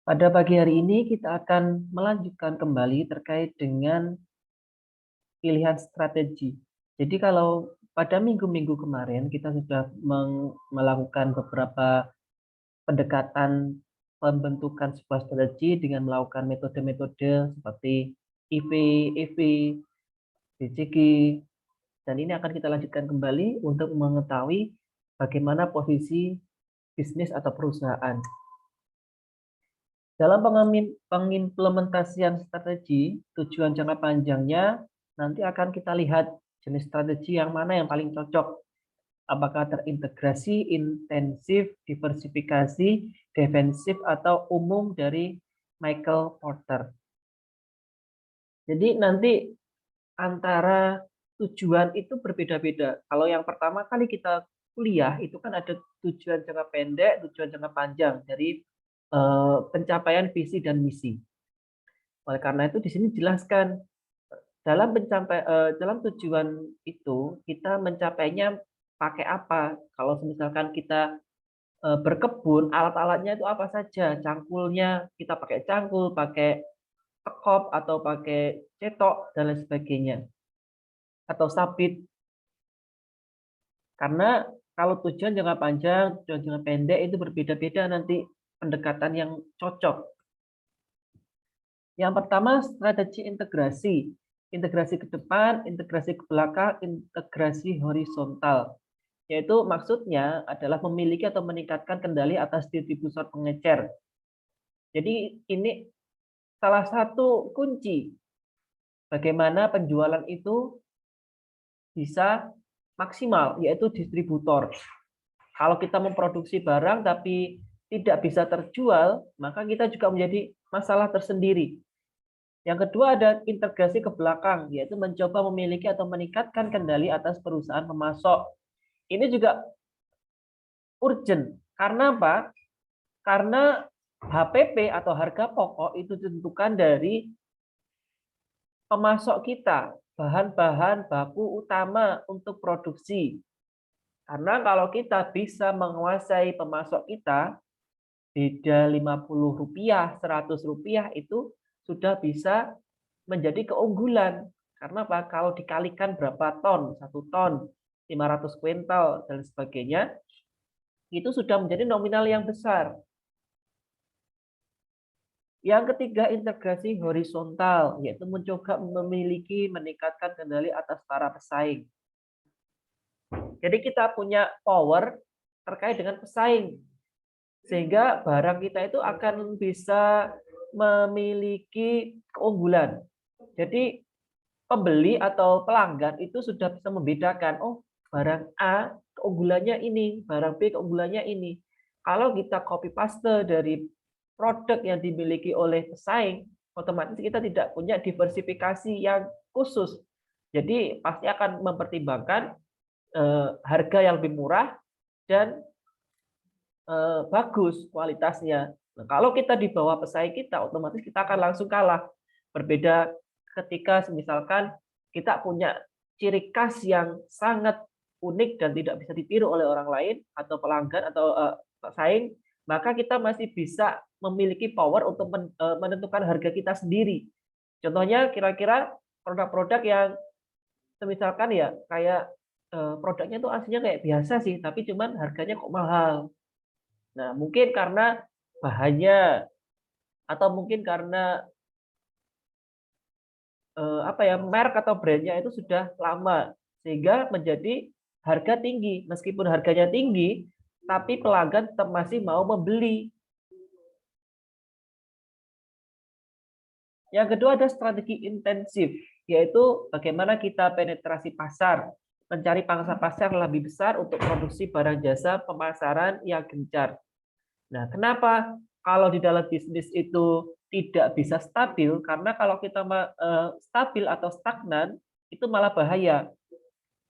Pada pagi hari ini kita akan melanjutkan kembali terkait dengan pilihan strategi. Jadi kalau pada minggu-minggu kemarin kita sudah melakukan beberapa pendekatan pembentukan sebuah strategi dengan melakukan metode-metode seperti IV, EV, BCG, dan ini akan kita lanjutkan kembali untuk mengetahui bagaimana posisi bisnis atau perusahaan. Dalam pengimplementasian strategi, tujuan jangka panjangnya nanti akan kita lihat jenis strategi yang mana yang paling cocok. Apakah terintegrasi, intensif, diversifikasi, defensif, atau umum dari Michael Porter. Jadi nanti antara tujuan itu berbeda-beda. Kalau yang pertama kali kita kuliah, itu kan ada tujuan jangka pendek, tujuan jangka panjang. Dari pencapaian visi dan misi. Oleh karena itu di sini dijelaskan dalam tujuan itu kita mencapainya pakai apa. Kalau misalkan kita berkebun, alat-alatnya itu apa saja, cangkulnya kita pakai cangkul, pakai tekop atau pakai cetok dan lain sebagainya, atau sabit. Karena kalau tujuan jangka panjang, tujuan jangka pendek itu berbeda-beda nanti pendekatan yang cocok. Yang pertama strategi integrasi. Integrasi ke depan, integrasi ke belakang, integrasi horizontal. Yaitu maksudnya adalah memiliki atau meningkatkan kendali atas distributor pengecer. Jadi ini salah satu kunci bagaimana penjualan itu bisa maksimal, yaitu distributor. Kalau kita memproduksi barang tapi tidak bisa terjual, maka kita juga menjadi masalah tersendiri. Yang kedua ada integrasi ke belakang, yaitu mencoba memiliki atau meningkatkan kendali atas perusahaan pemasok. Ini juga urgent. Karena apa? Karena HPP atau harga pokok itu ditentukan dari pemasok kita, bahan-bahan baku utama untuk produksi. Karena kalau kita bisa menguasai pemasok kita, beda Rp50, Rp100 itu sudah bisa menjadi keunggulan. Karena apa? Kalau dikalikan berapa ton, 1 ton, 500 kuintal, dan sebagainya, itu sudah menjadi nominal yang besar. Yang ketiga, integrasi horizontal, yaitu mencoba meningkatkan kendali atas para pesaing. Jadi kita punya power terkait dengan pesaing, sehingga barang kita itu akan bisa memiliki keunggulan. Jadi pembeli atau pelanggan itu sudah bisa membedakan, oh barang A keunggulannya ini, barang B keunggulannya ini. Kalau kita copy paste dari produk yang dimiliki oleh pesaing, otomatis kita tidak punya diversifikasi yang khusus. Jadi pasti akan mempertimbangkan harga yang lebih murah dan bagus kualitasnya. Nah, kalau kita di bawah pesaing kita, otomatis kita akan langsung kalah. Berbeda ketika misalkan kita punya ciri khas yang sangat unik dan tidak bisa ditiru oleh orang lain atau pelanggan atau pesaing, maka kita masih bisa memiliki power untuk menentukan harga kita sendiri. Contohnya kira-kira produk-produk yang misalkan ya kayak produknya tuh aslinya kayak biasa sih, tapi cuman harganya kok mahal. Nah, mungkin karena bahannya atau mungkin karena apa ya, merek atau brandnya itu sudah lama sehingga menjadi harga tinggi. Meskipun harganya tinggi, tapi pelanggan tetap masih mau membeli. Yang kedua ada strategi intensif, yaitu bagaimana kita penetrasi pasar, mencari pangsa pasar lebih besar untuk produksi barang jasa pemasaran yang gencar. Nah, kenapa kalau di dalam bisnis itu tidak bisa stabil? Karena kalau kita stabil atau stagnan, itu malah bahaya.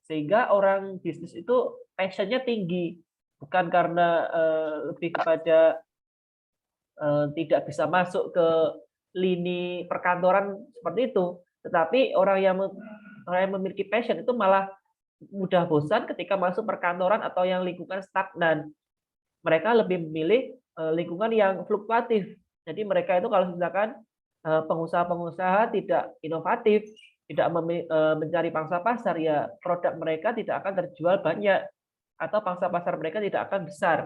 Sehingga orang bisnis itu passionnya tinggi, bukan karena lebih kepada tidak bisa masuk ke lini perkantoran seperti itu. Tetapi orang yang memiliki passion itu malah mudah bosan ketika masuk perkantoran atau yang lingkungan stagnan. Mereka lebih memilih lingkungan yang fluktuatif. Jadi mereka itu kalau misalkan pengusaha-pengusaha tidak inovatif, tidak mencari pangsa pasar, ya produk mereka tidak akan terjual banyak atau pangsa pasar mereka tidak akan besar.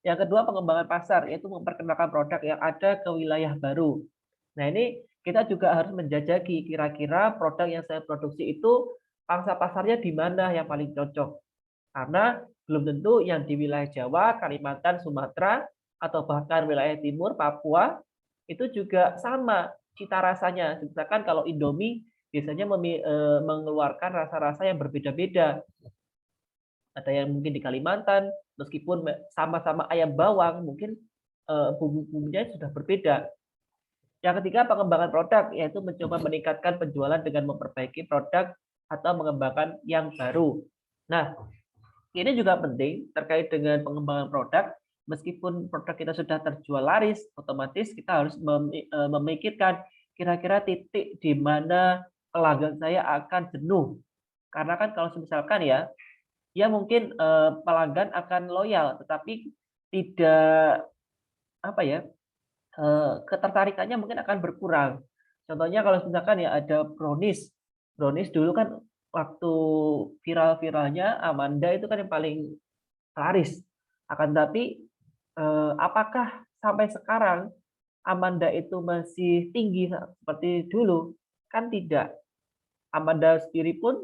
Yang kedua, pengembangan pasar, yaitu memperkenalkan produk yang ada ke wilayah baru. Nah, ini kita juga harus menjajaki kira-kira produk yang saya produksi itu pangsa pasarnya di mana yang paling cocok. Karena belum tentu yang di wilayah Jawa, Kalimantan, Sumatera, atau bahkan wilayah timur, Papua, itu juga sama cita rasanya. Misalkan kalau Indomie biasanya mengeluarkan rasa-rasa yang berbeda-beda. Ada yang mungkin di Kalimantan, meskipun sama-sama ayam bawang, mungkin bumbu-bumbunya sudah berbeda. Yang ketiga, pengembangan produk, yaitu mencoba meningkatkan penjualan dengan memperbaiki produk atau mengembangkan yang baru. Nah, ini juga penting terkait dengan pengembangan produk. Meskipun produk kita sudah terjual laris, otomatis kita harus memikirkan kira-kira titik di mana pelanggan saya akan jenuh. Karena kan kalau misalkan ya mungkin pelanggan akan loyal, tetapi tidak apa ya, ketertarikannya mungkin akan berkurang. Contohnya kalau misalkan ya ada brownies, brownies dulu kan waktu viral-viralnya Amanda itu kan yang paling laris. Akan tetapi apakah sampai sekarang Amanda itu masih tinggi seperti dulu? Kan tidak. Amanda sendiri pun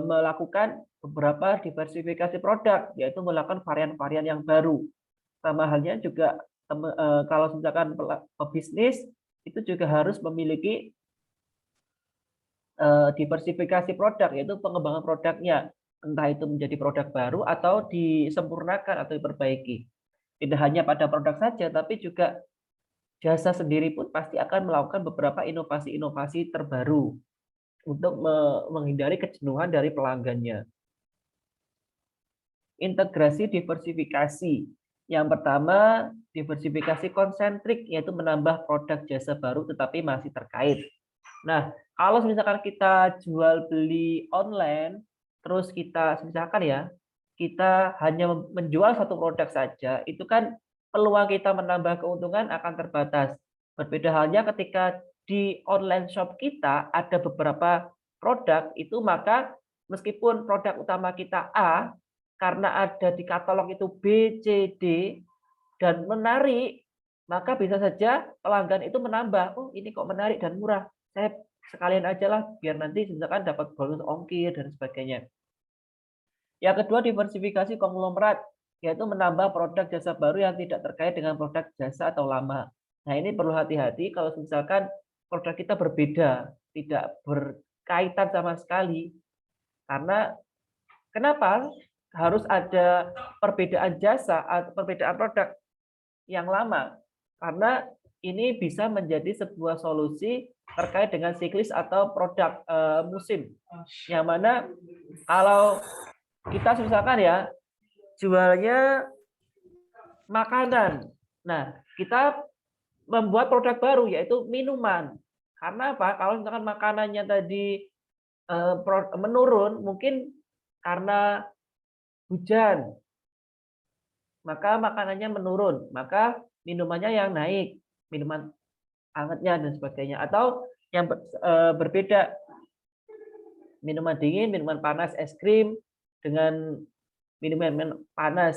melakukan beberapa diversifikasi produk, yaitu melakukan varian-varian yang baru. Sama halnya juga kalau misalkan pebisnis itu juga harus memiliki diversifikasi produk, yaitu pengembangan produknya, entah itu menjadi produk baru atau disempurnakan atau diperbaiki. Tidak hanya pada produk saja, tapi juga jasa sendiri pun pasti akan melakukan beberapa inovasi-inovasi terbaru untuk menghindari kejenuhan dari pelanggannya. Integrasi diversifikasi. Yang pertama, diversifikasi konsentrik, yaitu menambah produk jasa baru tetapi masih terkait. Nah, kalau misalkan kita jual beli online, terus kita misalkan ya, kita hanya menjual satu produk saja, itu kan peluang kita menambah keuntungan akan terbatas. Berbeda halnya ketika di online shop kita ada beberapa produk, itu maka meskipun produk utama kita A, karena ada di katalog itu B, C, D, dan menarik, maka bisa saja pelanggan itu menambah, oh ini kok menarik dan murah, saya sekalian aja lah, biar nanti misalkan dapat bonus ongkir dan sebagainya. Yang kedua, diversifikasi konglomerat, yaitu menambah produk jasa baru yang tidak terkait dengan produk jasa atau lama. Nah, ini perlu hati-hati kalau misalkan produk kita berbeda, tidak berkaitan sama sekali. Karena kenapa harus ada perbedaan jasa atau perbedaan produk yang lama? Karena ini bisa menjadi sebuah solusi terkait dengan siklis atau produk musim. Yang mana kalau kita misalkan ya jualnya makanan. Nah, kita membuat produk baru yaitu minuman. Karena apa? Kalau misalkan makanannya tadi menurun, mungkin karena hujan, maka makanannya menurun, maka minumannya yang naik, minuman hangatnya dan sebagainya. Atau yang berbeda, minuman dingin, minuman panas, es krim dengan minuman panas,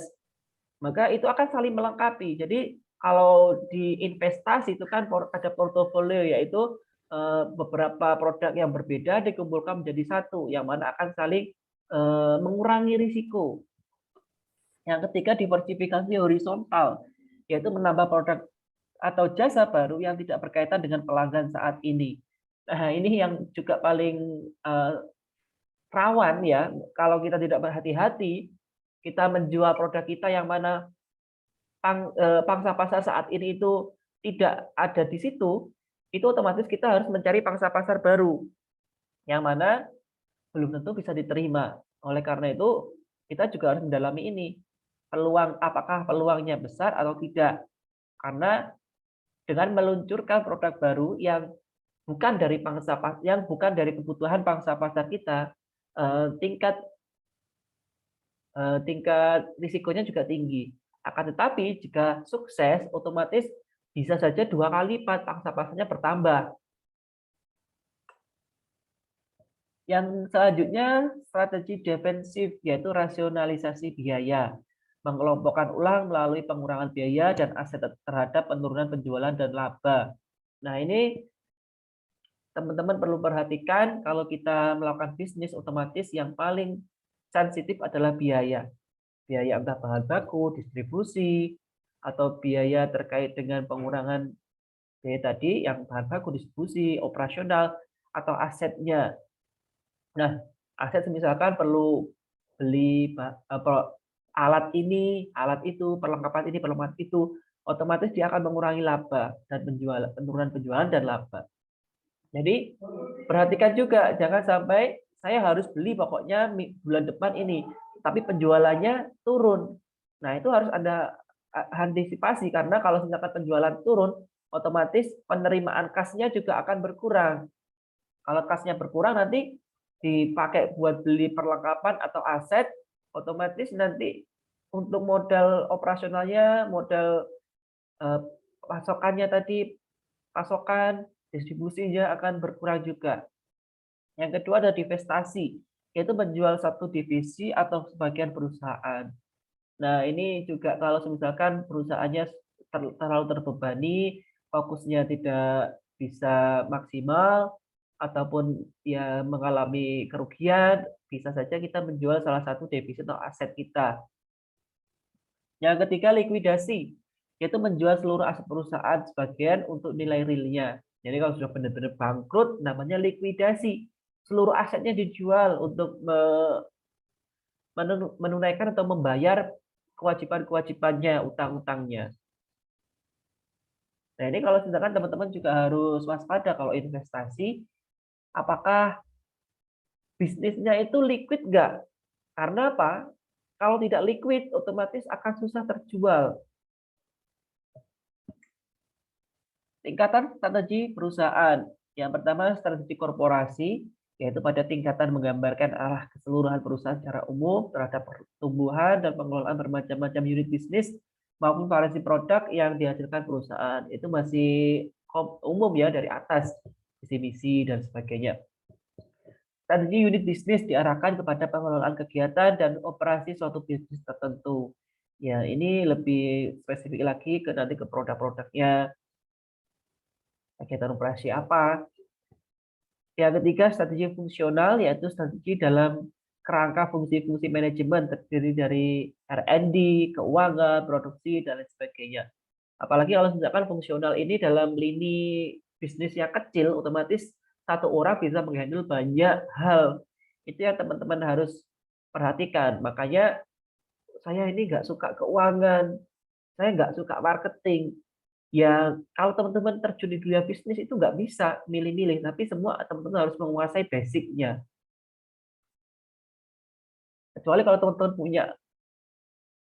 maka itu akan saling melengkapi. Jadi kalau di investasi itu kan ada portofolio, yaitu beberapa produk yang berbeda dikumpulkan menjadi satu, yang mana akan saling mengurangi risiko. Yang ketiga, diversifikasi horizontal, yaitu menambah produk atau jasa baru yang tidak berkaitan dengan pelanggan saat ini. Nah, ini yang juga paling rawan ya, kalau kita tidak berhati-hati, kita menjual produk kita yang mana pangsa pasar saat ini itu tidak ada di situ, itu otomatis kita harus mencari pangsa pasar baru, yang mana belum tentu bisa diterima. Oleh karena itu, kita juga harus mendalami ini. Apakah peluangnya besar atau tidak. Karena dengan meluncurkan produk baru yang bukan dari kebutuhan pangsa pasar kita, tingkat risikonya juga tinggi. Akan tetapi jika sukses, otomatis bisa saja 2 kali lipat, pangsa pasarnya bertambah. Yang selanjutnya strategi defensif, yaitu rasionalisasi biaya. Mengelompokkan ulang melalui pengurangan biaya dan aset terhadap penurunan penjualan dan laba. Nah, ini teman-teman perlu perhatikan kalau kita melakukan bisnis, otomatis yang paling sensitif adalah biaya. Biaya entah bahan baku, distribusi, atau biaya terkait dengan pengurangan biaya tadi, yang bahan baku, distribusi, operasional, atau asetnya. Nah, aset misalkan perlu beli alat ini, alat itu, perlengkapan ini, perlengkapan itu, otomatis dia akan mengurangi laba dan penurunan penjualan dan laba. Jadi perhatikan juga, jangan sampai saya harus beli pokoknya bulan depan ini, tapi penjualannya turun. Nah, itu harus ada antisipasi, karena kalau misalkan penjualan turun, otomatis penerimaan kasnya juga akan berkurang. Kalau kasnya berkurang, nanti dipakai buat beli perlengkapan atau aset, otomatis nanti untuk modal operasionalnya, modal pasokannya tadi, pasokan, distribusinya akan berkurang juga. Yang kedua ada divestasi, yaitu menjual satu divisi atau sebagian perusahaan. Nah, ini juga kalau misalkan perusahaannya terlalu terbebani, fokusnya tidak bisa maksimal, ataupun ya mengalami kerugian, bisa saja kita menjual salah satu divisi atau aset kita. Yang ketiga likuidasi, yaitu menjual seluruh aset perusahaan sebagian untuk nilai realnya. Jadi kalau sudah benar-benar bangkrut, namanya likuidasi. Seluruh asetnya dijual untuk menunaikan atau membayar kewajiban-kewajibannya, utang-utangnya. Nah, ini kalau misalkan teman-teman juga harus waspada kalau investasi, apakah bisnisnya itu liquid nggak? Karena apa? Kalau tidak liquid, otomatis akan susah terjual. Tingkatan strategi perusahaan. Yang pertama, strategi korporasi, yaitu pada tingkatan menggambarkan arah keseluruhan perusahaan secara umum terhadap pertumbuhan dan pengelolaan bermacam-macam unit bisnis maupun variasi produk yang dihasilkan perusahaan. Itu masih umum ya, dari atas, visi misi dan sebagainya. Strategi unit bisnis diarahkan kepada pengelolaan kegiatan dan operasi suatu bisnis tertentu. Ya, ini lebih spesifik lagi ke nanti ke produk-produknya, kegiatan operasi apa. Yang ketiga, strategi fungsional, yaitu strategi dalam kerangka fungsi-fungsi manajemen terdiri dari R&D, keuangan, produksi, dan lain sebagainya. Apalagi kalau misalkan fungsional ini dalam lini bisnis yang kecil, otomatis satu orang bisa menghandle banyak hal. Itu yang teman-teman harus perhatikan. Makanya saya ini nggak suka keuangan, saya nggak suka marketing. Ya, kalau teman-teman terjun di dunia bisnis itu nggak bisa milih-milih, tapi semua teman-teman harus menguasai basicnya. Kecuali kalau teman-teman punya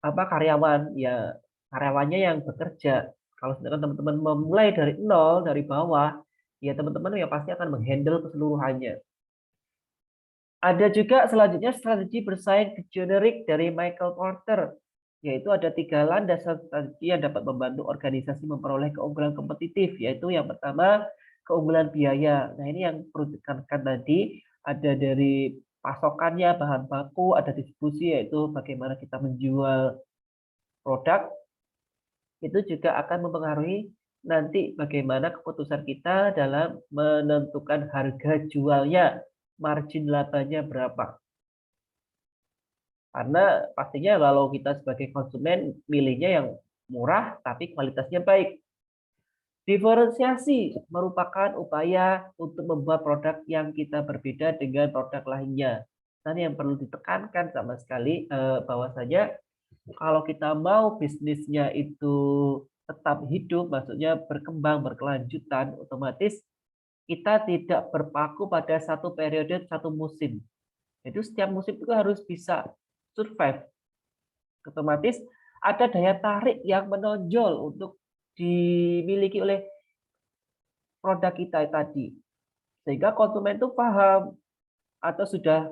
karyawan, ya karyawannya yang bekerja. Kalau sedangkan teman-teman memulai dari nol, dari bawah, ya teman-teman ya pasti akan menghandle keseluruhannya. Ada juga selanjutnya strategi bersaing generik dari Michael Porter, yaitu ada 3 landasan strategi yang dapat membantu organisasi memperoleh keunggulan kompetitif, yaitu yang pertama keunggulan biaya. Nah, ini yang perlu ditekankan tadi, ada dari pasokannya, bahan baku, ada distribusi, yaitu bagaimana kita menjual produk, itu juga akan mempengaruhi nanti bagaimana keputusan kita dalam menentukan harga jualnya, margin labanya berapa. Karena pastinya kalau kita sebagai konsumen milihnya yang murah tapi kualitasnya baik. Diferensiasi merupakan upaya untuk membuat produk yang kita berbeda dengan produk lainnya. Dan yang perlu ditekankan sama sekali bahwasanya kalau kita mau bisnisnya itu tetap hidup, maksudnya berkembang, berkelanjutan, otomatis kita tidak berpaku pada satu periode, satu musim. Jadi setiap musim itu harus bisa survive. Otomatis ada daya tarik yang menonjol untuk dimiliki oleh produk kita tadi. Sehingga konsumen itu paham atau sudah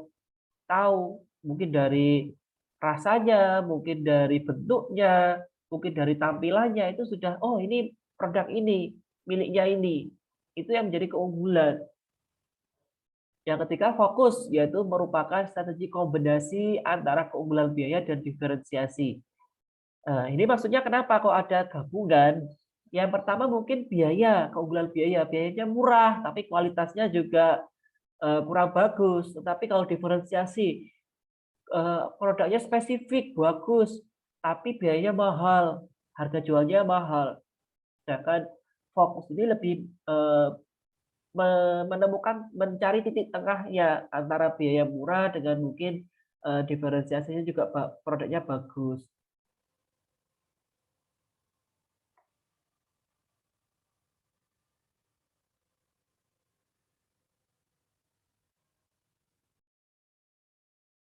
tahu, mungkin dari rasanya, mungkin dari bentuknya, mungkin dari tampilannya, itu sudah, oh ini produk ini, miliknya ini. Itu yang menjadi keunggulan. Yang ketiga, fokus, yaitu merupakan strategi kombinasi antara keunggulan biaya dan diferensiasi. Nah, ini maksudnya kenapa kok ada gabungan? Yang pertama mungkin biaya, keunggulan biaya. Biayanya murah, tapi kualitasnya juga kurang bagus. Tetapi kalau diferensiasi, produknya spesifik, bagus, tapi biayanya mahal, harga jualnya mahal. Sedangkan fokus ini lebih mencari titik tengahnya antara biaya murah dengan mungkin diferensiasinya juga produknya bagus.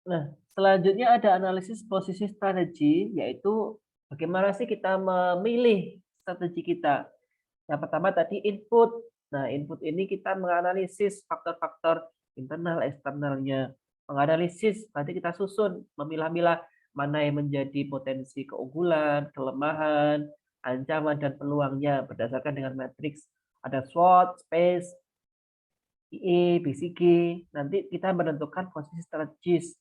Nah, selanjutnya ada analisis posisi strategi, yaitu bagaimana sih kita memilih strategi kita. Yang pertama tadi input. Nah, input ini kita menganalisis faktor-faktor internal, eksternalnya. Menganalisis, nanti kita susun, memilah-milah mana yang menjadi potensi keunggulan, kelemahan, ancaman, dan peluangnya berdasarkan dengan matriks. Ada SWOT, SPACE, IE, BCG. Nanti kita menentukan posisi strategis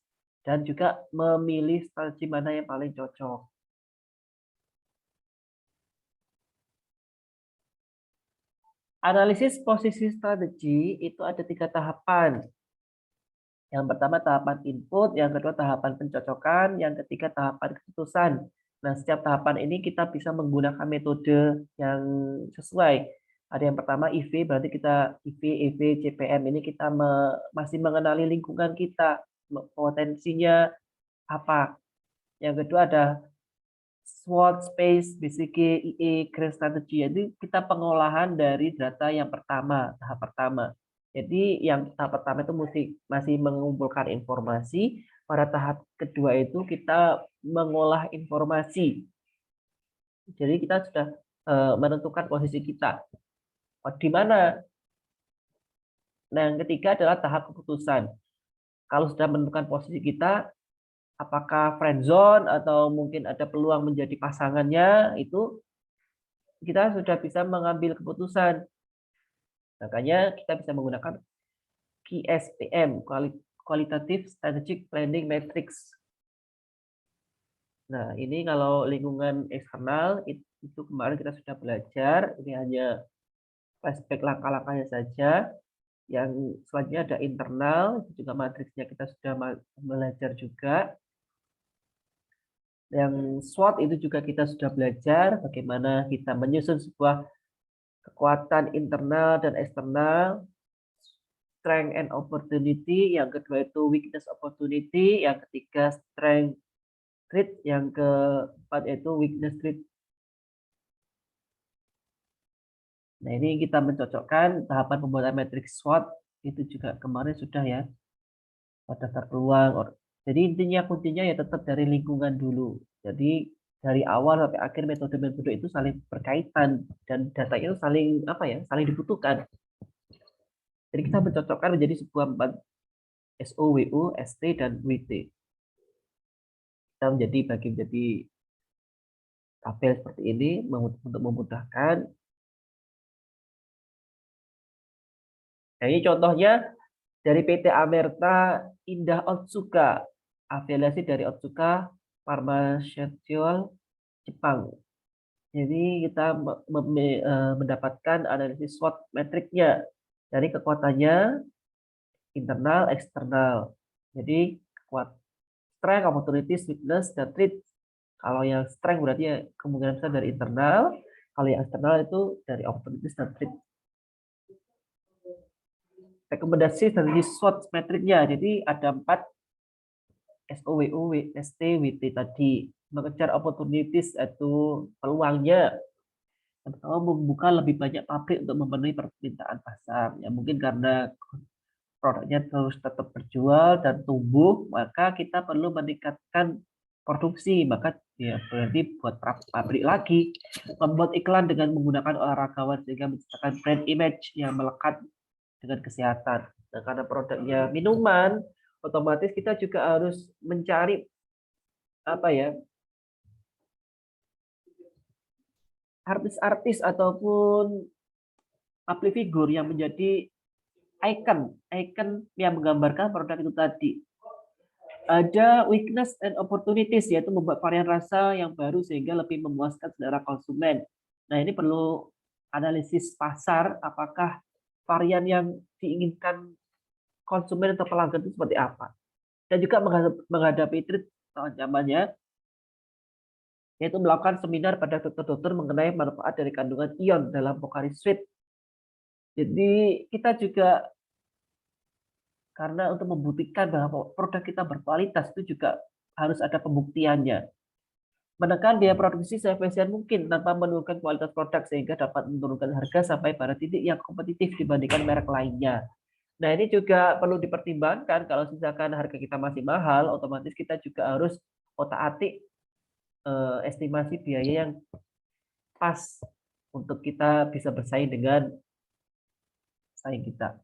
dan juga memilih strategi mana yang paling cocok. Analisis posisi strategi itu ada 3 tahapan. Yang pertama tahapan input, yang kedua tahapan pencocokan, yang ketiga tahapan keputusan. Nah, setiap tahapan ini kita bisa menggunakan metode yang sesuai. Ada yang pertama IV, berarti kita IV, EV, CPM ini kita masih mengenali lingkungan kita, potensinya apa. Yang kedua ada SWOT, SPACE, BCG, IE, Grand Strategy. Jadi kita pengolahan dari data yang pertama, tahap pertama. Jadi yang tahap pertama itu masih mengumpulkan informasi. Pada tahap kedua itu kita mengolah informasi. Jadi kita sudah menentukan posisi kita. Di mana? Nah, yang ketiga adalah tahap keputusan. Kalau sudah menentukan posisi kita, apakah friendzone atau mungkin ada peluang menjadi pasangannya, itu kita sudah bisa mengambil keputusan. Makanya kita bisa menggunakan QSPM, Qualitative Strategic Planning Matrix. Nah, ini kalau lingkungan eksternal, itu kemarin kita sudah belajar. Ini hanya flashback langkah-langkahnya saja. Yang selanjutnya ada internal, itu juga matriksnya kita sudah belajar juga. Yang SWOT itu juga kita sudah belajar bagaimana kita menyusun sebuah kekuatan internal dan eksternal, strength and opportunity, yang kedua itu weakness opportunity, yang ketiga strength threat, yang keempat itu weakness threat. Nah, ini kita mencocokkan tahapan pembuatan matriks SWOT itu juga kemarin sudah ya, daftar peluang. Jadi intinya kuncinya ya tetap dari lingkungan dulu. Jadi dari awal sampai akhir metode-metode itu saling berkaitan dan datanya itu saling saling dibutuhkan. Jadi kita mencocokkan menjadi sebuah empat SO, WO, ST, dan WT. Kita bagi menjadi tabel seperti ini untuk memudahkan. Nah, ini contohnya dari PT Amerta Indah Otsuka, afiliasi dari Otsuka Pharmaceutical Jepang. Jadi kita mendapatkan analisis SWOT metriknya dari kekuatannya internal, eksternal. Jadi strength, opportunities, weakness, dan threat. Kalau yang strength berarti ya kemungkinan besar dari internal, kalau yang eksternal itu dari opportunities dan threat. Rekomendasi dari SWOT metriknya, jadi ada 4 SOWO, ST, WT tadi. Mengejar opportunities itu peluangnya. Pertama, membuka lebih banyak pabrik untuk memenuhi permintaan pasar. Ya mungkin karena produknya terus tetap berjual dan tumbuh, maka kita perlu meningkatkan produksi. Maka ya berarti buat pabrik lagi, membuat iklan dengan menggunakan olahragawan sehingga menciptakan brand image yang melekat dengan kesehatan. Nah, karena produknya minuman, otomatis kita juga harus mencari apa ya artis-artis ataupun public figure yang menjadi icon yang menggambarkan produk itu tadi. Ada weakness and opportunities, yaitu membuat varian rasa yang baru sehingga lebih memuaskan selera konsumen. Nah, ini perlu analisis pasar, apakah varian yang diinginkan konsumen atau pelanggan itu seperti apa. Dan juga menghadapi trik ancamannya, yaitu melakukan seminar pada dokter-dokter mengenai manfaat dari kandungan ion dalam Pocari Sweat. Jadi kita juga, karena untuk membuktikan bahwa produk kita berkualitas itu juga harus ada pembuktiannya. Menekan biaya produksi seefisien mungkin tanpa menurunkan kualitas produk sehingga dapat menurunkan harga sampai pada titik yang kompetitif dibandingkan merek lainnya. Nah, ini juga perlu dipertimbangkan. Kalau misalkan harga kita masih mahal, otomatis kita juga harus otak-atik estimasi biaya yang pas untuk kita bisa bersaing dengan saing kita.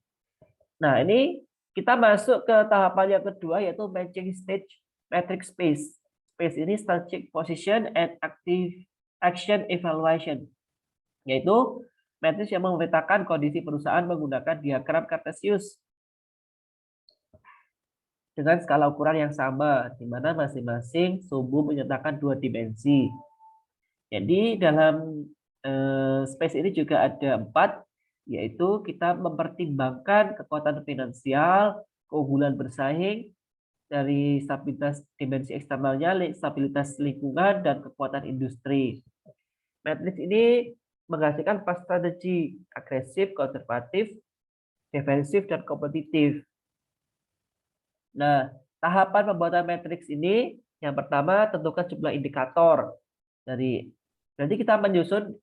Nah, ini kita masuk ke tahapan yang kedua, yaitu matching stage matrix space. Space ini strategic position and active action evaluation, yaitu matriks yang memetakan kondisi perusahaan menggunakan diagram Cartesius dengan skala ukuran yang sama, di mana masing-masing sumbu menyertakan 2 dimensi. Jadi dalam space ini juga ada 4, yaitu kita mempertimbangkan kekuatan finansial, keunggulan bersaing, dari stabilitas dimensi eksternalnya, stabilitas lingkungan, dan kekuatan industri. Matriks ini menghasilkan 4 strategi: agresif, konservatif, defensif, dan kompetitif. Nah, tahapan pembuatan matriks ini, yang pertama tentukan jumlah indikator. Nanti kita menyusun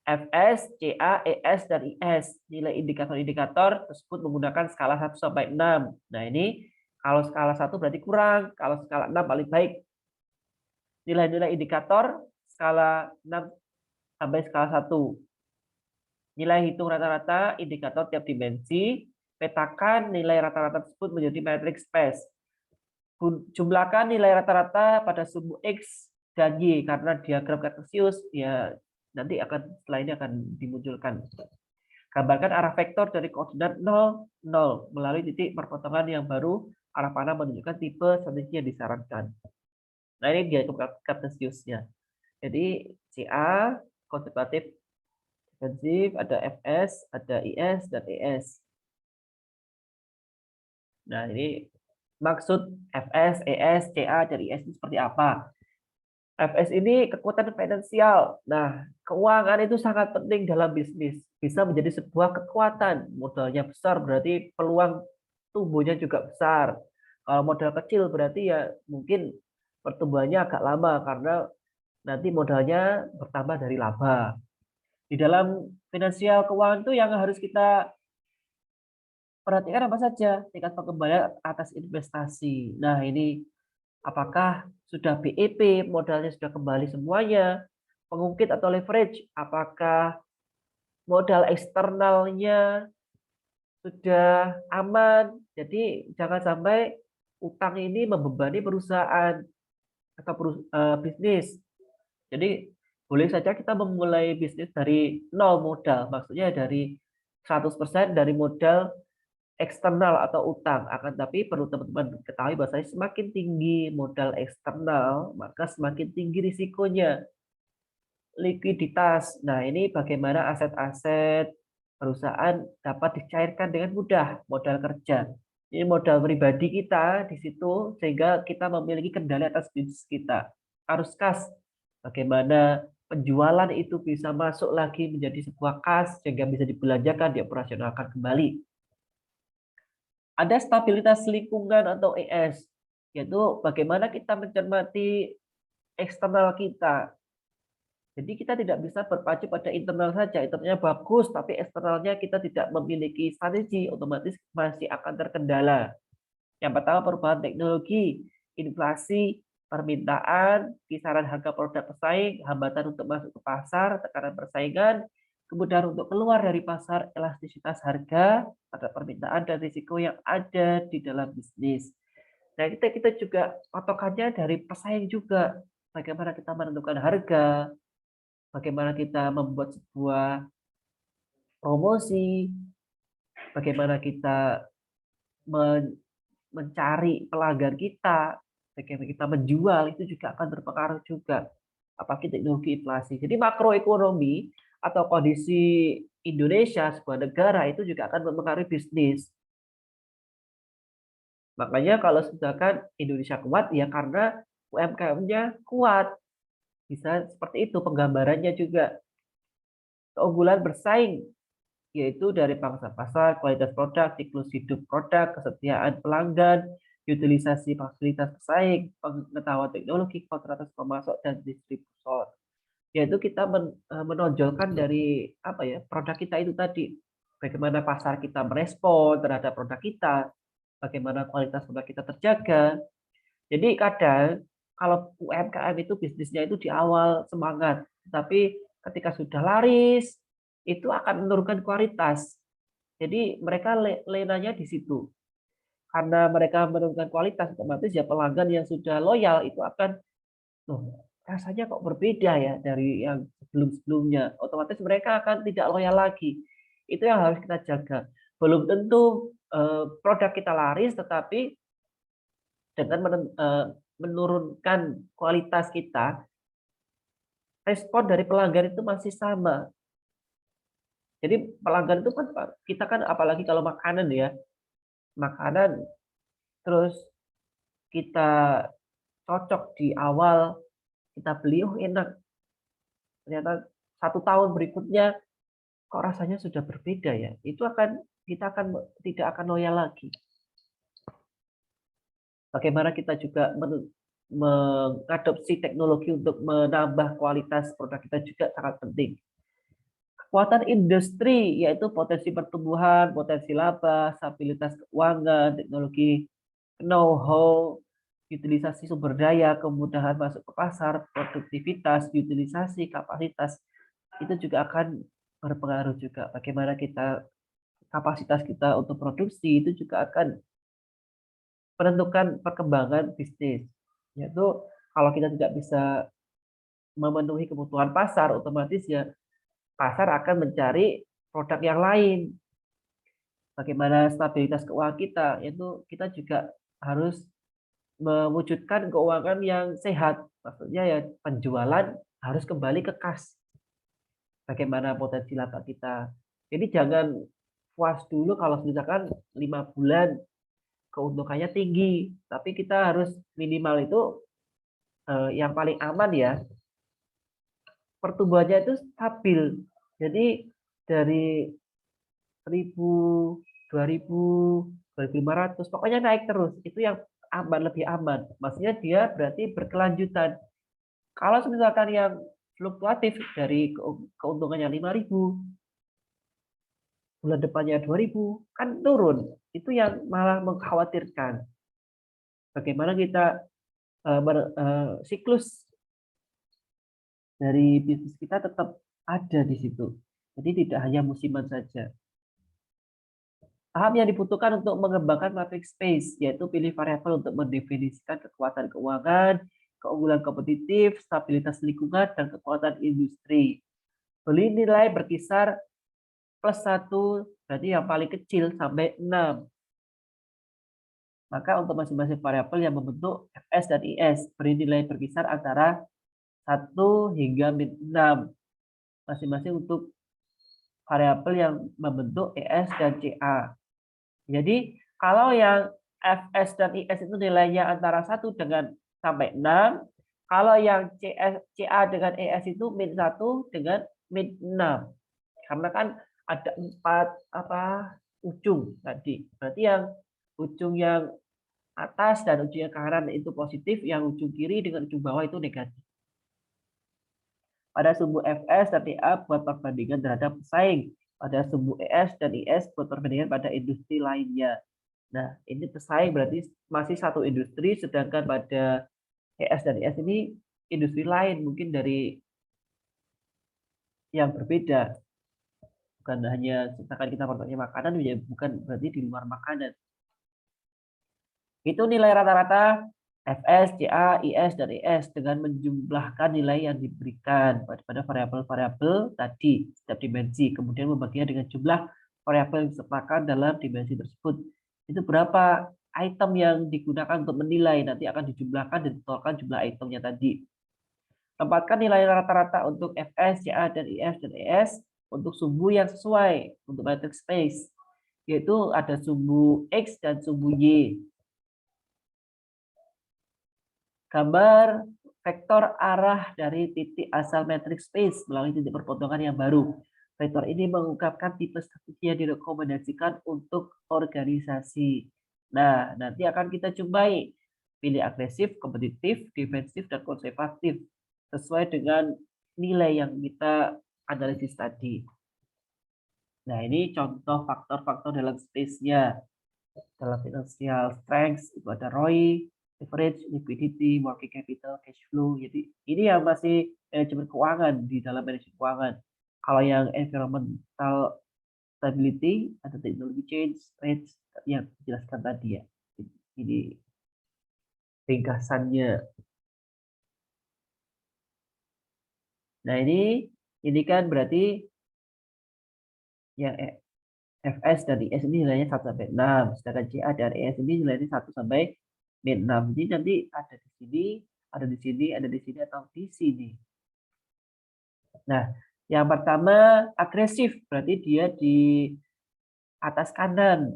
Fs, Ca, Es, dan Is. Nilai indikator-indikator tersebut menggunakan skala 1 sampai 6. Nah, ini kalau skala 1 berarti kurang, kalau skala 6 paling baik. Nilai-nilai indikator skala 6 sampai skala 1. Nilai hitung rata-rata indikator tiap dimensi, petakan nilai rata-rata tersebut menjadi matriks space. Jumlahkan nilai rata-rata pada sumbu X dan Y, karena diagram Cartesius ya nanti setelah ini akan dimunculkan. Gambarkan arah vektor dari koordinat 0, 0 melalui titik perpotongan yang baru. Arah panah menunjukkan tipe strategi yang disarankan. Nah, ini diagram Cartesiusnya. Jadi CA konservatif, defensif, ada Fs, ada Is, dan Es. Nah, ini maksud Fs, Es, Ca, dan Is itu seperti apa? Fs ini kekuatan finansial. Nah, keuangan itu sangat penting dalam bisnis. Bisa menjadi sebuah kekuatan. Modalnya besar berarti peluang tumbuhnya juga besar. Kalau modal kecil berarti ya mungkin pertumbuhannya agak lama karena nanti modalnya bertambah dari laba. Di dalam finansial keuangan itu yang harus kita perhatikan apa saja? Tingkat pengembalian atas investasi. Nah, ini apakah sudah BEP, modalnya sudah kembali semuanya? Pengungkit atau leverage, apakah modal eksternalnya sudah aman? Jadi jangan sampai utang ini membebani perusahaan atau bisnis. Jadi boleh saja kita memulai bisnis dari nol modal, maksudnya dari 100% dari modal eksternal atau utang. Akan tapi perlu teman-teman ketahui bahwasanya semakin tinggi modal eksternal, maka semakin tinggi risikonya. Likuiditas. Nah, ini bagaimana aset-aset perusahaan dapat dicairkan dengan mudah, modal kerja. Ini modal pribadi kita di situ sehingga kita memiliki kendali atas bisnis kita. Arus kas. Bagaimana penjualan itu bisa masuk lagi menjadi sebuah kas sehingga bisa dibelanjakan, dioperasionalkan kembali. Ada stabilitas lingkungan atau ES, yaitu bagaimana kita mencermati eksternal kita. Jadi kita tidak bisa berpacu pada internal saja, internalnya bagus, tapi eksternalnya kita tidak memiliki strategi, otomatis masih akan terkendala. Yang pertama perubahan teknologi, inflasi, permintaan, kisaran harga produk pesaing, hambatan untuk masuk ke pasar, tekanan persaingan, kemudahan untuk keluar dari pasar, elastisitas harga pada permintaan, dan risiko yang ada di dalam bisnis. Nah, kita juga patokannya dari pesaing juga. Bagaimana kita menentukan harga, bagaimana kita membuat sebuah promosi, bagaimana kita mencari pelanggan kita, bagaimana kita menjual, itu juga akan berpengaruh juga. Apalagi teknologi inflasi. Jadi makroekonomi atau kondisi Indonesia, sebuah negara, itu juga akan mempengaruhi bisnis. Makanya kalau misalkan Indonesia kuat, ya karena UMKM-nya kuat. Bisa seperti itu penggambarannya juga. Keunggulan bersaing, yaitu dari pangsa pasar, kualitas produk, siklus hidup produk, kesetiaan pelanggan, utilisasi fasilitas pesaing, pengetahuan teknologi, kontraktor pemasok dan distributor. Yaitu kita menonjolkan dari apa ya, produk kita itu tadi. Bagaimana pasar kita merespon terhadap produk kita, bagaimana kualitas produk kita terjaga. Jadi kadang kalau UMKM itu bisnisnya itu di awal semangat, tapi ketika sudah laris itu akan menurunkan kualitas. Jadi mereka lenanya di situ. Karena mereka menurunkan kualitas, otomatis ya pelanggan yang sudah loyal itu akan, loh, rasanya kok berbeda ya dari yang sebelum-sebelumnya. Otomatis mereka akan tidak loyal lagi. Itu yang harus kita jaga. Belum tentu produk kita laris, tetapi dengan menurunkan kualitas kita, respon dari pelanggan itu masih sama. Jadi pelanggan itu kan, kita kan apalagi kalau makanan ya, makanan terus kita cocok di awal, kita beli, oh enak. Ternyata 1 tahun berikutnya kok rasanya sudah berbeda ya. Itu kita akan tidak akan loyal lagi. Bagaimana kita juga mengadopsi teknologi untuk menambah kualitas produk kita juga sangat penting. Kekuatan industri, yaitu potensi pertumbuhan, potensi laba, stabilitas keuangan, teknologi, know-how, utilisasi sumber daya, kemudahan masuk ke pasar, produktivitas, utilisasi, kapasitas, itu juga akan berpengaruh juga. Bagaimana kapasitas kita untuk produksi, itu juga akan menentukan perkembangan bisnis. Yaitu kalau kita tidak bisa memenuhi kebutuhan pasar, otomatis ya pasar akan mencari produk yang lain. Bagaimana stabilitas keuangan kita, yaitu kita juga harus mewujudkan keuangan yang sehat. Maksudnya ya penjualan harus kembali ke kas. Bagaimana potensi laba kita. Jadi jangan puas dulu kalau misalkan 5 bulan keuntungannya tinggi, tapi kita harus minimal itu yang paling aman ya, pertumbuhannya itu stabil. Jadi dari 1.000, 2.000, 2.500, pokoknya naik terus. Itu yang aman, lebih aman. Maksudnya dia berarti berkelanjutan. Kalau misalkan yang fluktuatif dari keuntungannya 5.000, bulan depannya 2.000, kan turun. Itu yang malah mengkhawatirkan. Bagaimana kita siklus dari bisnis kita tetap ada di situ. Jadi tidak hanya musiman saja. Tahap yang dibutuhkan untuk mengembangkan matrix space, yaitu pilih variabel untuk mendefinisikan kekuatan keuangan, keunggulan kompetitif, stabilitas lingkungan, dan kekuatan industri. Beli nilai berkisar +1, berarti yang paling kecil, sampai 6. Maka untuk masing-masing variabel yang membentuk Fs dan Is, beri nilai berkisar antara 1 hingga -6. Masing-masing untuk variabel yang membentuk Es dan Ca. Jadi kalau yang Fs dan Is itu nilainya antara 1 dengan sampai 6, kalau yang Ca dengan Es itu -1 dengan -6. Karena kan ada 4 ujung tadi. Berarti yang ujung yang atas dan ujung yang kanan itu positif, yang ujung kiri dengan ujung bawah itu negatif. Pada sumbu Fs dan Ca buat perbandingan terhadap pesaing. Pada sumbu Es dan Is buat perbandingan pada industri lainnya. Nah, ini pesaing berarti masih satu industri, sedangkan pada Es dan Is ini industri lain, mungkin dari yang berbeda. Bukan hanya misalkan kita produknya makanan, ya bukan berarti di luar makanan. Itu nilai rata-rata Fs, Ca, Is, dan Es dengan menjumlahkan nilai yang diberikan pada variabel-variabel tadi setiap dimensi, kemudian membaginya dengan jumlah variabel yang disepakati dalam dimensi tersebut. Itu berapa item yang digunakan untuk menilai, nanti akan dijumlahkan dan ditolakkan jumlah itemnya tadi. Tempatkan nilai rata-rata untuk Fs, Ca, dan Is, dan Es untuk sumbu yang sesuai untuk matrix space, yaitu ada sumbu X dan sumbu Y. Gambar vektor arah dari titik asal matrix space melalui titik perpotongan yang baru. Vektor ini mengungkapkan tipe strategi yang direkomendasikan untuk organisasi. Nah, nanti akan kita jumpai pilih agresif, kompetitif, defensif, dan konservatif sesuai dengan nilai yang kita analisis tadi. Nah, ini contoh faktor-faktor dalam space-nya. Dalam financial strength itu ada ROI, leverage, liquidity, working capital, cash flow. Jadi ini yang masih manajemen keuangan di dalam manajemen keuangan. Kalau yang environmental stability ada technology change, rates yang dijelaskan tadi ya. Ini ringkasannya. Nah ini kan berarti yang Fs dan Is ini nilainya 1 sampai 6, sedangkan Ca dan Es ini nilainya 1 sampai 6. Jadi nanti ada di sini, ada di sini, ada di sini, atau di sini. Nah, yang pertama agresif, berarti dia di atas kanan.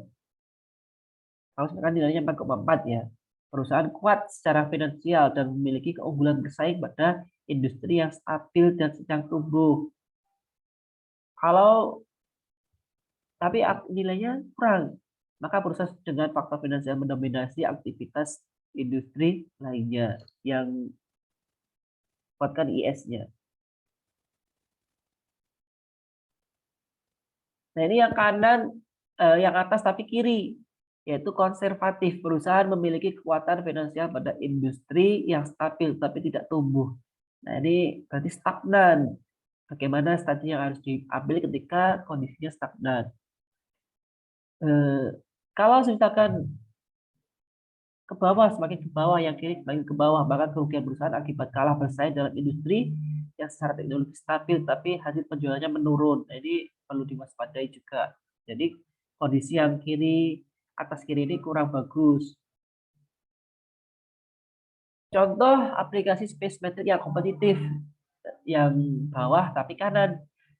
Kalau misalkan nilainya 4,4 ya. Perusahaan kuat secara finansial dan memiliki keunggulan bersaing pada industri yang stabil dan sedang tumbuh. Kalau tapi nilainya kurang, maka perusahaan dengan faktor finansial mendominasi aktivitas industri lainnya yang kuatkan IS-nya. Nah, ini yang kanan, yang atas tapi kiri, yaitu konservatif. Perusahaan memiliki kekuatan finansial pada industri yang stabil tapi tidak tumbuh. Nah, ini berarti stagnan. Bagaimana strategi yang harus diambil ketika kondisinya stagnan? Kalau misalkan ke bawah, semakin ke bawah, yang kiri semakin ke bawah, maka kerugian perusahaan akibat kalah bersaing dalam industri yang secara teknologi stabil tapi hasil penjualannya menurun. Nah, ini perlu diwaspadai juga. Jadi kondisi yang kiri, atas kiri ini kurang bagus. Contoh aplikasi space metric yang kompetitif, yang bawah tapi kanan.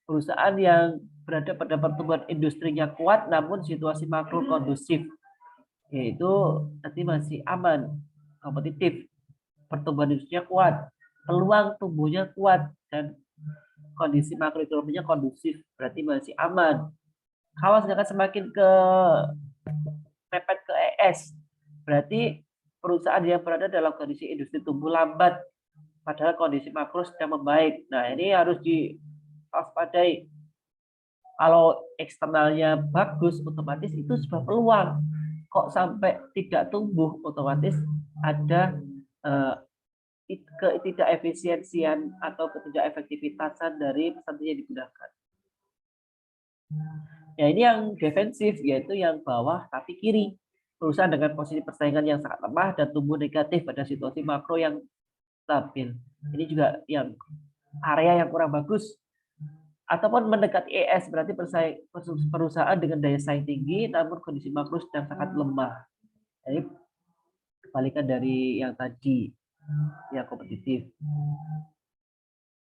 Perusahaan yang berada pada pertumbuhan industrinya kuat namun situasi makro kondusif, yaitu nanti masih aman, kompetitif, pertumbuhan industrinya kuat, peluang tumbuhnya kuat, dan kondisi makroekonominya kondusif, berarti masih aman. Kalau sedangkan semakin ke mepet ke ES, berarti perusahaan yang berada dalam kondisi industri tumbuh lambat, padahal kondisi makro sedang membaik. Nah, ini harus diwaspadai. Kalau eksternalnya bagus, otomatis itu sebuah peluang. Kok sampai tidak tumbuh, otomatis ada ketidak efisiensian atau ketidak efektivitasan dari pesantren yang digunakan. Ya, ini yang defensif, yaitu yang bawah tapi kiri. Perusahaan dengan posisi persaingan yang sangat lemah dan tumbuh negatif pada situasi makro yang stabil. Ini juga yang area yang kurang bagus. Ataupun mendekati ES, berarti perusahaan dengan daya saing tinggi namun kondisi makro sedang sangat lemah. Jadi kebalikan dari yang tadi, yang kompetitif.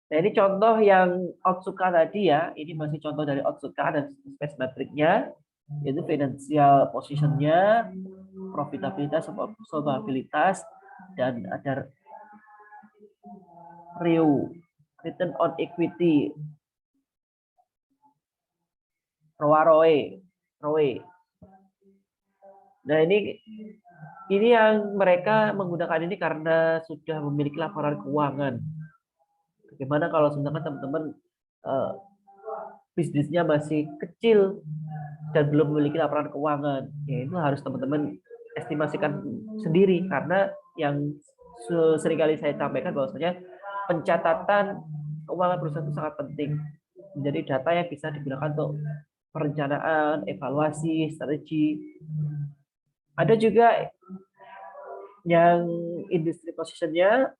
Nah, ini contoh yang Otsuka tadi ya. Ini masih contoh dari Otsuka dan space metric-nya, yaitu financial position-nya, profitabilitas, solvabilitas, dan ada ROE, return on equity, ROE. Nah, ini yang mereka menggunakan ini karena sudah memiliki laporan keuangan. Bagaimana kalau sebenarnya teman-teman bisnisnya masih kecil dan belum memiliki laporan keuangan, ya itu harus teman-teman estimasikan sendiri, karena yang seringkali saya sampaikan bahwasanya pencatatan keuangan perusahaan itu sangat penting, menjadi data yang bisa digunakan untuk perencanaan, evaluasi, strategi. Ada juga Yang industri positionnya,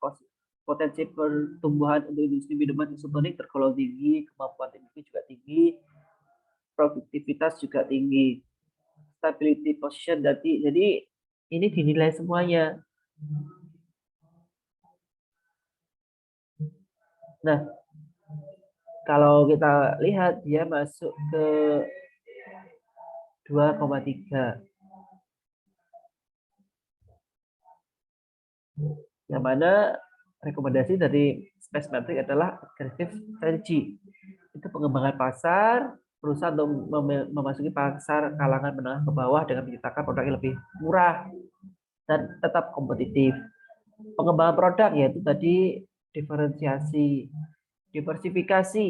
potensi pertumbuhan untuk industri minuman isotonik tergolong tinggi, kemampuan teknik juga tinggi, produktivitas juga tinggi, stability position jadi ini dinilai semuanya. Nah, kalau kita lihat dia masuk ke 2,3. Yang mana rekomendasi dari Space Matrix adalah aggressive strategy. Itu pengembangan pasar, perusahaan untuk memasuki pasar kalangan menengah ke bawah dengan menciptakan produk yang lebih murah dan tetap kompetitif. Pengembangan produk yaitu tadi diferensiasi, diversifikasi,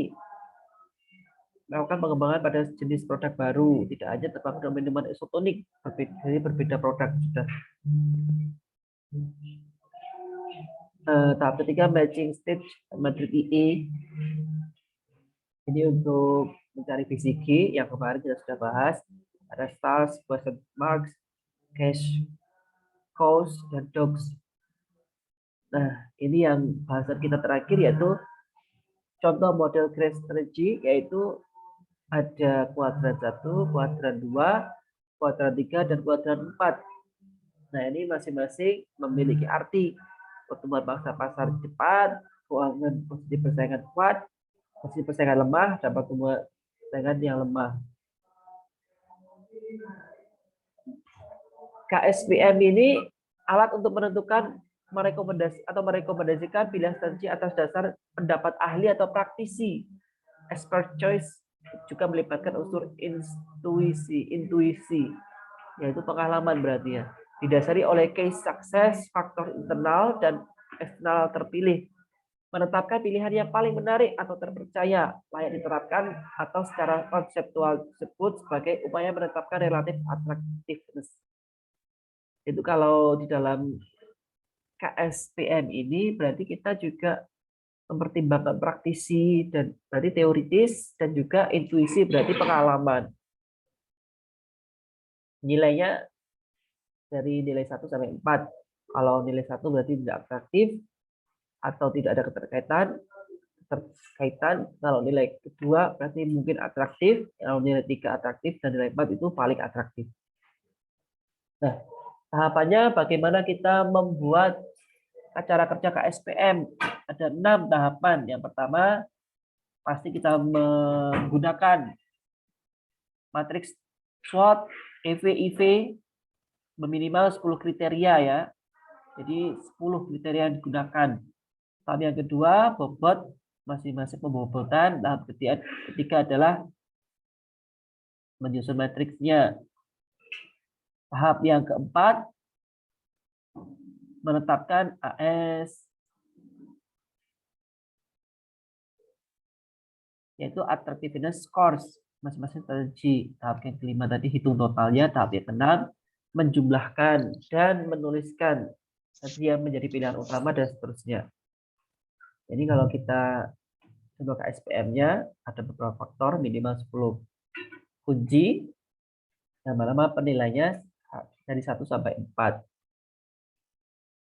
melakukan pengembangan pada jenis produk baru, tidak hanya terpaku dengan minuman isotonik, berbeda produk sudah. Tahap ketiga matching stage Madrid IE. Ini untuk mencari VCG yang kemarin kita sudah bahas. Ada stars, question marks, cash, cost, dan dogs. Nah, ini yang bahasan kita terakhir yaitu contoh model growth strategy, yaitu ada kuadran 1, kuadran 2, kuadran 3, dan kuadran 4. Nah, ini masing-masing memiliki arti. Pertumbuhan pangsa pasar cepat, keuangan posisi persaingan kuat, posisi persaingan lemah, dan pertumbuhan persaingan yang lemah. KSPM ini alat untuk menentukan merekomendasikan pilihan strategi atas dasar pendapat ahli atau praktisi. Expert choice juga melibatkan unsur intuisi, yaitu pengalaman berarti ya. Didasari oleh case sukses, faktor internal dan eksternal terpilih. Menetapkan pilihan yang paling menarik atau terpercaya, layak diterapkan, atau secara konseptual disebut sebagai upaya menetapkan relatif attractiveness. Itu kalau di dalam KSPM ini berarti kita juga mempertimbangkan praktisi dan berarti teoritis dan juga intuisi berarti pengalaman. Nilainya dari nilai 1 sampai 4. Kalau nilai 1 berarti tidak atraktif atau tidak ada keterkaitan. Kalau nilai kedua berarti mungkin atraktif, kalau nilai 3 atraktif dan nilai 4 itu paling atraktif. Nah, tahapannya bagaimana kita membuat acara kerja KSPM. Ada 6 tahapan. Yang pertama, pasti kita menggunakan matriks SWOT, EV, meminimal 10 kriteria ya. Jadi 10 kriteria yang digunakan. Tahap yang kedua, bobot masing-masing pembobotan. Tahap ketiga adalah menyusun matriksnya. Tahap yang keempat, menetapkan AS, yaitu attractiveness scores masing-masing strategi. Tahap yang kelima tadi hitung totalnya. Tahap yang keenam, menjumlahkan dan menuliskan strategi yang menjadi pilihan utama dan seterusnya. Jadi kalau kita contoh KSPM-nya ada beberapa faktor, minimal 10 kunci. Lama-lama penilaiannya dari 1 sampai 4.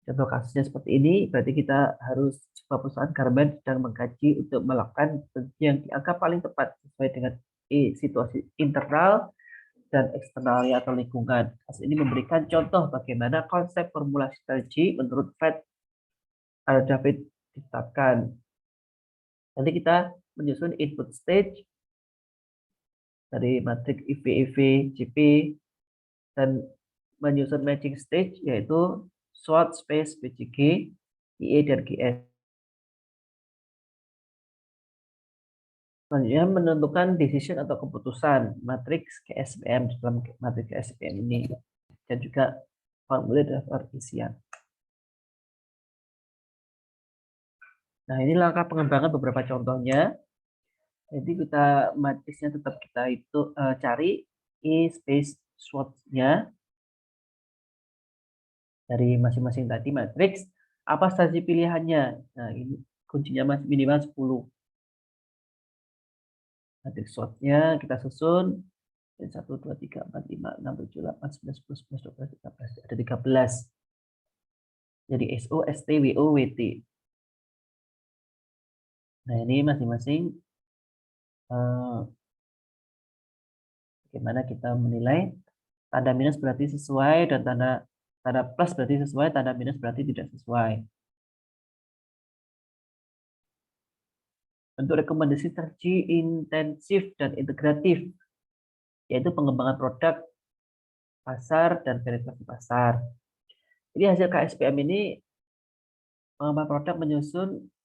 Contoh kasusnya seperti ini, berarti kita harus sebuah perusahaan garment sedang mengkaji untuk melakukan yang dianggap paling tepat sesuai dengan situasi internal dan eksternalnya atau lingkungan. Kasus ini memberikan contoh bagaimana konsep formulasi strategi menurut Fed David ditetapkan. Nanti kita menyusun input stage dari matriks IV, GP, dan menyusun matching stage yaitu SWOT, space, PCG, IE, dan GS. Selanjutnya menentukan decision atau keputusan matriks KSPM dalam matriks KSPM ini dan juga formulir daftar isian. Nah, ini langkah pengembangan beberapa contohnya. Jadi kita matriksnya tetap kita itu cari space SWOT-nya dari masing-masing tadi matriks. Apa strategi pilihannya? Nah, ini kuncinya minimal 10. Matriks SWOT-nya kita susun 1, 2, 3, 4, 5, 6, 7, 8, 9, 10, 11, 12, 13. Ada 13. Jadi SO, ST, WO, WT. Nah, ini masing-masing bagaimana kita menilai tanda minus berarti sesuai dan tanda plus berarti sesuai, tanda minus berarti tidak sesuai. Untuk rekomendasi strategi intensif dan integratif, yaitu pengembangan produk, pasar, dan penetrasi pasar. Jadi hasil KSPM ini, pengembangan produk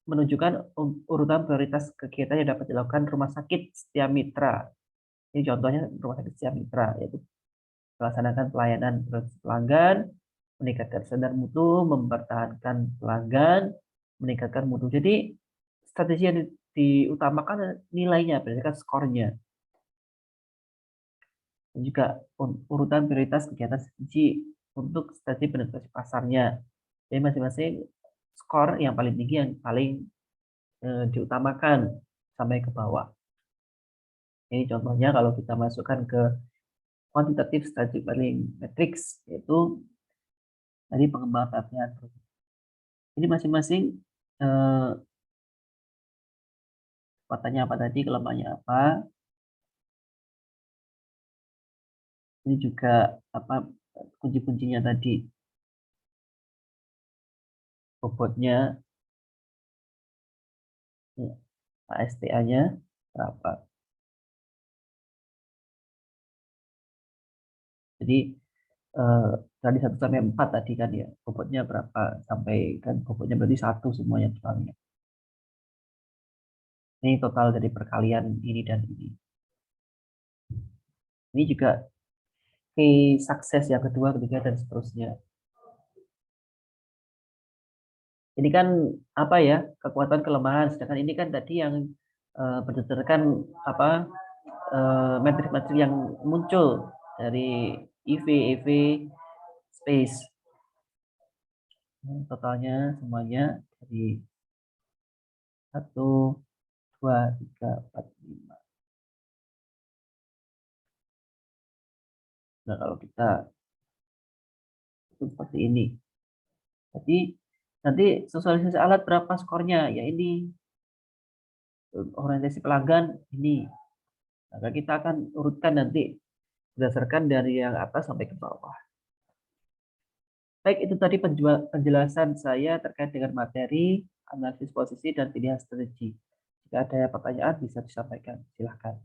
menunjukkan urutan prioritas kegiatan yang dapat dilakukan rumah sakit Setia Mitra. Ini contohnya rumah sakit Setia Mitra, yaitu melaksanakan pelayanan pelanggan, meningkatkan standar mutu, mempertahankan pelanggan, meningkatkan mutu. Jadi strategi yang diutamakan nilainya berdasarkan skornya. Dan juga urutan prioritas kegiatan strategi untuk strategi penetrasi pasarnya. Jadi masing-masing skor yang paling tinggi yang paling diutamakan sampai ke bawah. Ini contohnya kalau kita masukkan ke quantitative strategic planning matrix, yaitu tadi pengembangan pelatihan. Ini masing-masing kekuatannya apa tadi, kelemahannya apa. Ini juga apa kunci-kuncinya tadi. Bobotnya, ASTA-nya berapa. Jadi dari 1 sampai 4 tadi kan ya, bobotnya berapa, sampai kan bobotnya berarti 1 semuanya totalnya. Ini total dari perkalian ini dan ini. Ini juga key sukses yang kedua, ketiga, dan seterusnya. Ini kan apa ya, kekuatan kelemahan, sedangkan ini kan tadi yang berdasarkan apa metrik-metrik yang muncul dari IV, EV, space. Totalnya semuanya dari 1, 2, 3, 4, 5. Nah, kalau kita seperti ini. Jadi nanti sosialisasi alat berapa skornya? Ya ini. Orientasi pelanggan ini. Maka kita akan urutkan nanti berdasarkan dari yang atas sampai ke bawah. Baik, itu tadi penjelasan saya terkait dengan materi, analisis posisi, dan pilihan strategi. Jika ada pertanyaan bisa disampaikan. Silahkan.